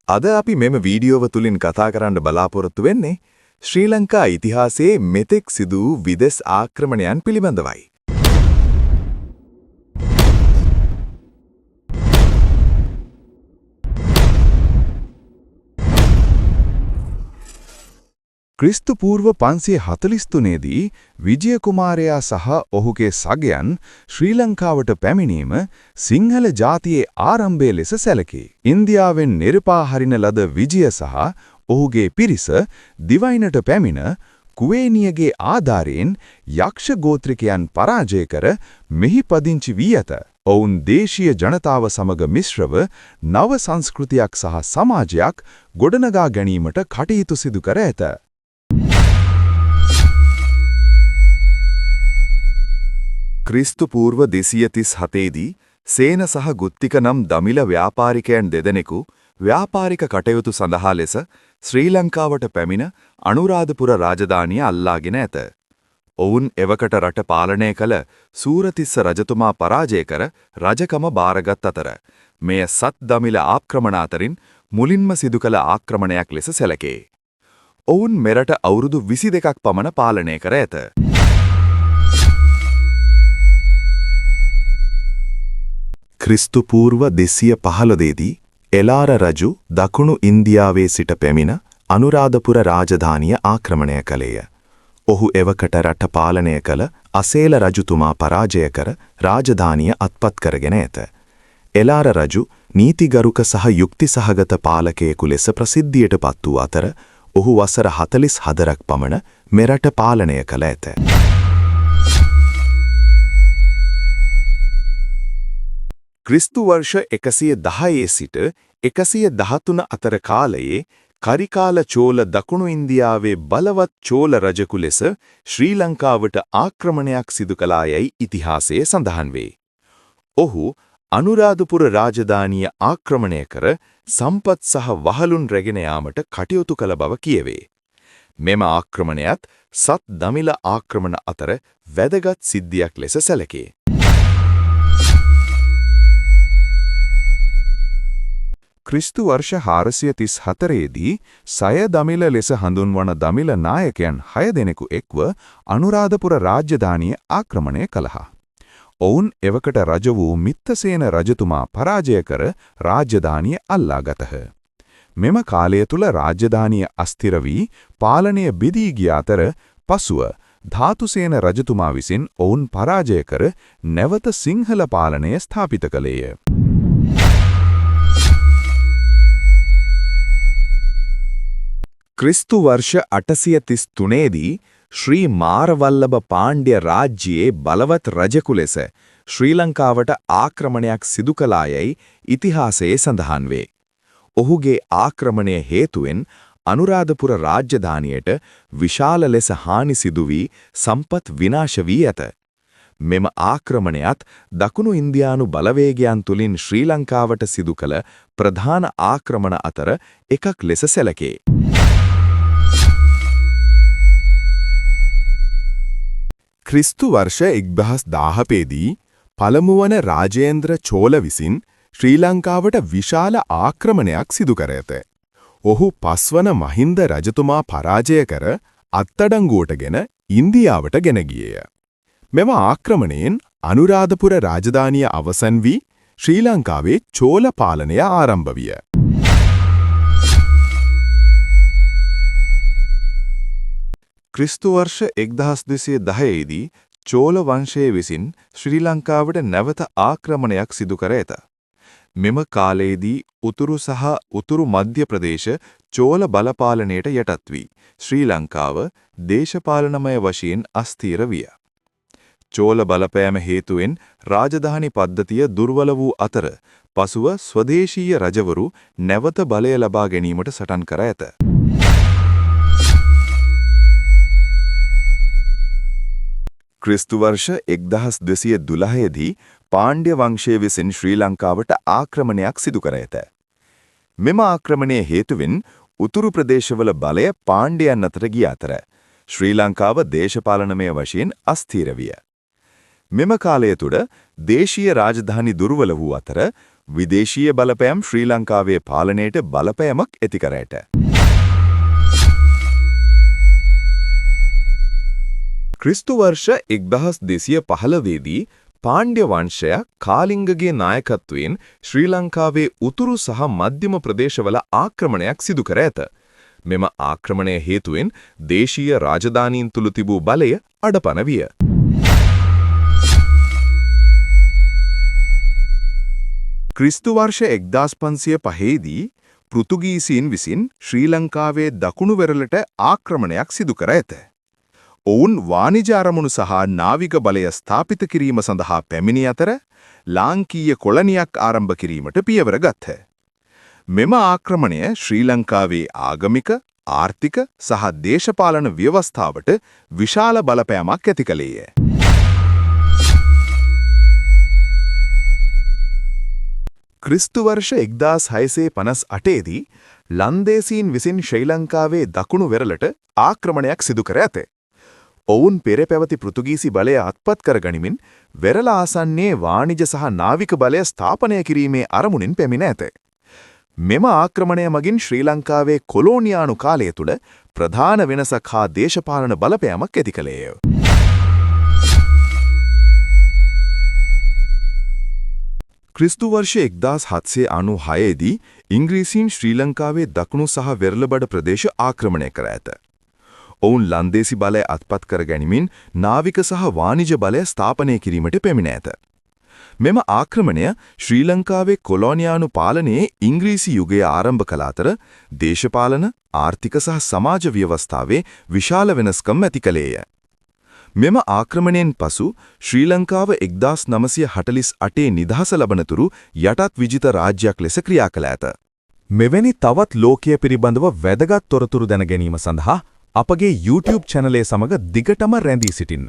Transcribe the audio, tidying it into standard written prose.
අද අපි මෙම වීඩියෝව තුලින් කතා කරන්න බලාපොරොත්තු වෙන්නේ ශ්‍රී ලංකා ඉතිහාසයේ මෙතෙක් සිදු වූ විදෙස් ආක්‍රමණයන් පිළිබඳවයි. ක්‍රිස්තු පූර්ව 543 දී විජය කුමාරයා සහ ඔහුගේ සගයන් ශ්‍රී ලංකාවට පැමිණීම සිංහල ජාතියේ ආරම්භය ලෙස සැලකේ. ඉන්දියාවෙන් නිර්පා හරින ලද විජය සහ ඔහුගේ පිරිස දිවයිනට පැමිණ කුවේනියගේ ආධාරයෙන් යක්ෂ ගෝත්‍රිකයන් පරාජය කර මෙහි පදිංචි වී ඇත. ඔවුන් දේශීය ජනතාව සමග මිශ්‍රව නව සංස්කෘතියක් සහ සමාජයක් ගොඩනගා ගැනීමට කටයුතු සිදු කර ඇත. ක්‍රිස්තු පූර්ව 237 දී සේන සහ ගුත්තික නම් දමිළ ව්‍යාපාරිකයන් දෙදෙනෙකු ව්‍යාපාරික කටයුතු සඳහා ලෙස ශ්‍රී ලංකාවට පැමිණ අනුරාධපුර රාජධානිය අල්ලාගෙන ඇත. ඔවුන් එවකට රට පාලනය කළ සූරතිස්ස රජතුමා පරාජය කර රජකම බාරගත් අතර මෙය සත් දමිළ ආක්‍රමණ අතරින් මුලින්ම සිදු කළ ආක්‍රමණයක් ලෙස සැලකේ. ඔවුන් මෙරට අවුරුදු 22ක් පමණ පාලනය කර ඇත. ක්‍රිස්තු පූර්ව 215 දී එලාර රජු දකුණු ඉන්දියාවේ සිට පැමිණ අනුරාධපුර රාජධානිය ආක්‍රමණය කළේය. ඔහු එවකට රට පාලනය කළ අසේල රජතුමා පරාජය කර රාජධානිය අත්පත් කරගෙන ඇත. එලාර රජු නීතිගරුක සහ යුක්ති සහගත පාලකයෙකු ලෙස ප්‍රසිද්ධියට පත් වූ අතර ඔහු වසර 44ක් පමණ මෙරට පාලනය කළ ඇත. ක්‍රිස්තු වර්ෂ 110 සිට 113 අතර කාලයේ කරිකාල චෝල දකුණු ඉන්දියාවේ බලවත් චෝල රජකු ලෙස ශ්‍රී ලංකාවට ආක්‍රමණයක් සිදු කළායයි ඉතිහාසයේ සඳහන් වේ. ඔහු අනුරාධපුර රාජධානිය ආක්‍රමණය කර සම්පත් සහ වහලුන් රැගෙන යාමට කටයුතු කළ බව කියවේ. මෙම ආක්‍රමණයත් සත් දමිළ ආක්‍රමණ අතර වැදගත් සිද්ධියක් ලෙස සැලකේ. ක්‍රිස්තු වර්ෂ 434 දී සය දමිළ ලෙස හඳුන්වන දමිළ නායකයන් 6 දෙනෙකු එක්ව අනුරාධපුර රාජධානිය ආක්‍රමණය කළහ. ඔවුන් එවකට රජ වූ මිත්තසේන රජතුමා පරාජය කර රාජධානිය අල්ලාගතහ. මෙම කාලය තුල රාජධානිය අස්ථිර වී පාලනය බිදී ගිය අතර පසුව ධාතුසේන රජතුමා විසින් ඔවුන් පරාජය කර නැවත සිංහල පාලනය ස්ථාපිත කළේය. ක්‍රිස්තු වර්ෂ 833 දී ශ්‍රී මාරවල්ලභ පාණ්ඩ්‍ය රාජ්‍යයේ බලවත් රජකු ලෙස ශ්‍රී ලංකාවට ආක්‍රමණයක් සිදු කළායයි ඉතිහාසයේ සඳහන් වේ. ඔහුගේ ආක්‍රමණය හේතුවෙන් අනුරාධපුර රාජධානියට විශාල ලෙස හානි සිදු වී සම්පත් විනාශ වී ඇත. මෙම ආක්‍රමණයත් දකුණු ඉන්දියානු බලවේගයන් තුලින් ශ්‍රී ලංකාවට සිදු කළ ප්‍රධාන ආක්‍රමණ අතර එකක් ලෙස සැලකේ. ක්‍රිස්තු වර්ෂ 1015 දී පළමුවන රාජේන්ද්‍ර චෝල විසින් ශ්‍රී ලංකාවට විශාල ආක්‍රමණයක් සිදු කර ඇත. ඔහු පස්වන මහින්ද රජතුමා පරාජය කර අත්අඩංගුවටගෙන ඉන්දියාවට ගෙන ගියේය. මෙම ආක්‍රමණයෙන් අනුරාධපුර රාජධානිය අවසන් වී ශ්‍රී ලංකාවේ චෝල පාලනය ආරම්භ විය. ක්‍රිස්තු වර්ෂ 1210 දී චෝල වංශය විසින් ශ්‍රී ලංකාවට නැවත ආක්‍රමණයක් සිදු කර ඇත. මෙම කාලයේදී උතුරු සහ උතුරු මධ්‍ය ප්‍රදේශ චෝල බලපාලනයට යටත් වී ශ්‍රී ලංකාව දේශපාලනමය වශයෙන් අස්ථීර විය. චෝල බලපෑම හේතුවෙන් රාජධානි පද්ධතිය දුර්වල වූ අතර පසුව ස්වදේශීය රජවරු නැවත බලය ලබා ගැනීමට සටන් කර ඇත. ක්‍රිස්තු වර්ෂ 1212 දී පාණ්ඩ්‍ය වංශය විසින් ශ්‍රී ලංකාවට ආක්‍රමණයක් සිදු කර ඇත. මෙම ආක්‍රමණය හේතුවෙන් උතුරු ප්‍රදේශවල බලය පාණ්ඩ්‍යයන් අතර ගිය අතර ශ්‍රී ලංකාව දේශපාලනමය වශයෙන් අස්ථීර විය. මෙම කාලය තුළ දේශීය රාජධානි දුර්වල වූ අතර විදේශීය බලපෑම් ශ්‍රී ලංකාවේ පාලනයට බලපෑමක් ඇති කර ඇත. ක්‍රිස්තු වර්ෂ 1215 දී පාණ්ඩ්‍ය වංශය කාලිංගගේ නායකත්වයෙන් ශ්‍රී ලංකාවේ උතුරු සහ මධ්‍යම ප්‍රදේශවල ආක්‍රමණයක් සිදු කර ඇත. මෙම ආක්‍රමණය හේතුවෙන් දේශීය රාජධානීන් තුල තිබූ බලය අඩපණ විය. ක්‍රිස්තු වර්ෂ 1505 දී පෘතුගීසීන් විසින් ශ්‍රී ලංකාවේ දකුණු වෙරළට ආක්‍රමණයක් සිදු කර ඇත. ඔවුන් වාණිජ අරමුණු සහ නාවික බලය ස්ථාපිත කිරීම සඳහා පැමිණි අතර ලාංකීය කොලනියක් ආරම්භ කිරීමට පියවර ගත්හ. මෙම ආක්‍රමණය ශ්‍රී ලංකාවේ ආගමික, ආර්ථික සහ දේශපාලන ව්‍යවස්ථාවට විශාල බලපෑමක් ඇති කළේය. ක්‍රිස්තු වර්ෂ 1658 දී ලන්දේසීන් විසින් ශ්‍රී ලංකාවේ දකුණු වෙරළට ආක්‍රමණයක් සිදු කර ඇත. ඔවුන් පෙර පැවති පෘතුගීසි බලය අත්පත් කර ගනිමින් වෙරළ ආසන්නයේ වාණිජ සහ නාවික බලය ස්ථාපනය කිරීමේ අරමුණින් පැමිණ ඇත. මෙම ආක්‍රමණය මගින් ශ්‍රී ලංකාවේ කොලෝනියානු කාලය තුළ ප්‍රධාන වෙනසක් හා දේශපාලන බලපෑමක් ඇති කළේය. ක්‍රිස්තු වර්ෂ 1796 දී ඉංග්‍රීසීන් ශ්‍රී ලංකාවේ දකුණු සහ වෙරළබඩ ප්‍රදේශ ආක්‍රමණය කර ඇත. ඔවුන් ලන්දේසි බලය අත්පත් කර ගැනීමෙන් නාවික සහ වාණිජ බලය ස්ථාපනය කිරීමට පැමිණ ඇත. මෙම ආක්‍රමණය ශ්‍රී ලංකාවේ කොලෝනියානු පාලනයේ ඉංග්‍රීසි යුගය ආරම්භ කළ අතර දේශපාලන, ආර්ථික සහ සමාජ ව්‍යවස්ථාවේ විශාල වෙනස්කම් ඇති කළේය. මෙම ආක්‍රමණයෙන් පසු ශ්‍රී ලංකාව 1948 නිදහස ලබනතුරු යටත් විජිත රාජ්‍යයක් ලෙස ක්‍රියා කළ ඇත. මෙවැනි තවත් ලෝකීය පිළිබඳව වැදගත් තොරතුරු දැන ගැනීම සඳහා අපගේ YouTube චැනලය සමග දිගටම රැඳී සිටින්න.